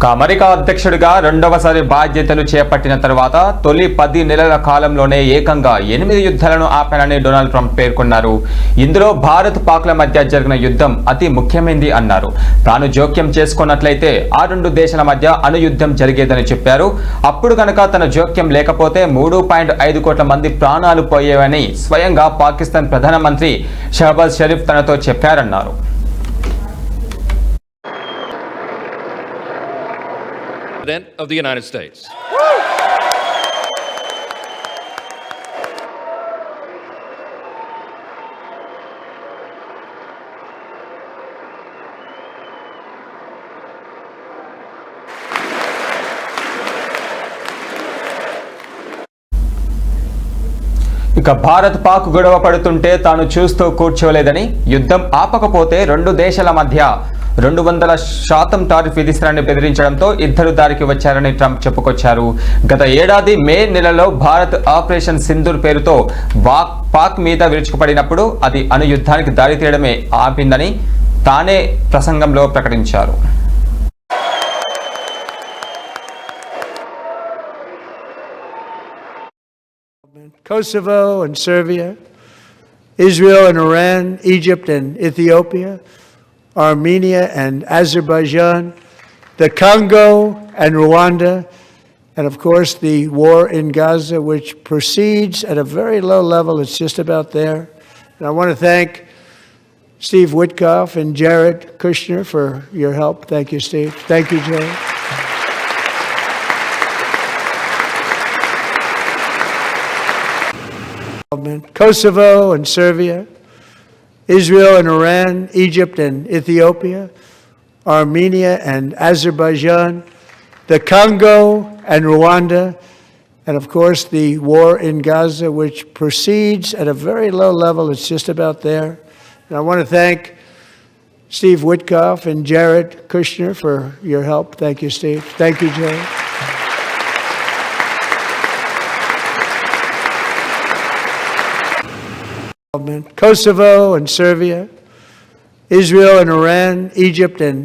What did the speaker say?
America అధ్యక్షుడిగా రెండవసారి బాధ్యతలు చేపట్టిన తర్వాత తొలి 10 నెలల కాలంలోనే ఏకంగా 8 యుద్ధాలను ఆపానని డొనాల్డ్ ట్రంప్ పేర్కొన్నారు. ఇందులో భారత్ పాక్ల మధ్య జరిగిన యుద్ధం అతి ముఖ్యమైనది అన్నారు. తాను జోక్యం చేసుకున్నట్లయితే ఆ రెండు దేశాల మధ్య అణుయుద్ధం జరిగేదని చెప్పారు. అప్పుడు కనుక తన జోక్యం లేకపోతే 3.5 కోట్ల మంది ప్రాణాలు పోయేవని స్వయంగా పాకిస్తాన్ ప్రధానమంత్రి షహబాజ్ షరీఫ్ తనతో చెప్పారన్నారు. of the United States. ఇక భారత్ పాక్ గొడవ పడుతుంటే తాను చూస్తూ కూర్చోలేదని, యుద్ధం ఆపకపోతే రెండు దేశాల మధ్య 200% టారిఫ్ విధిస్తారని బెదిరించడంతో ఇద్దరు దారికి వచ్చారని ట్రంప్ చెప్పుకొచ్చారు. గత ఏడాది మే నెలలో భారత్ ఆపరేషన్ సింధూర్ పేరుతో పాక్ మీద విరుచుకుపడినప్పుడు అది అణుయుద్ధానికి దారితీయడమే ఆపిందని తానే ప్రసంగంలో ప్రకటించారు. Kosovo and Serbia, Israel and Iran, Egypt and Ethiopia, Armenia and Azerbaijan, the Congo and Rwanda, and of course the war in Gaza, which proceeds at a very low level. It's just about there. And I want to thank Steve Witkoff and Jared Kushner for your help. Thank you, Steve. Thank you, Jared. Kosovo and Serbia, Israel and Iran, Egypt and Ethiopia, Armenia and Azerbaijan, the Congo and Rwanda, and of course the war in Gaza, which proceeds at a very low level. It's just about there. And I want to thank Steve Witkoff and Jared Kushner for your help. Thank you, Steve. Thank you, Jared. Kosovo and Serbia, Israel and Iran, Egypt and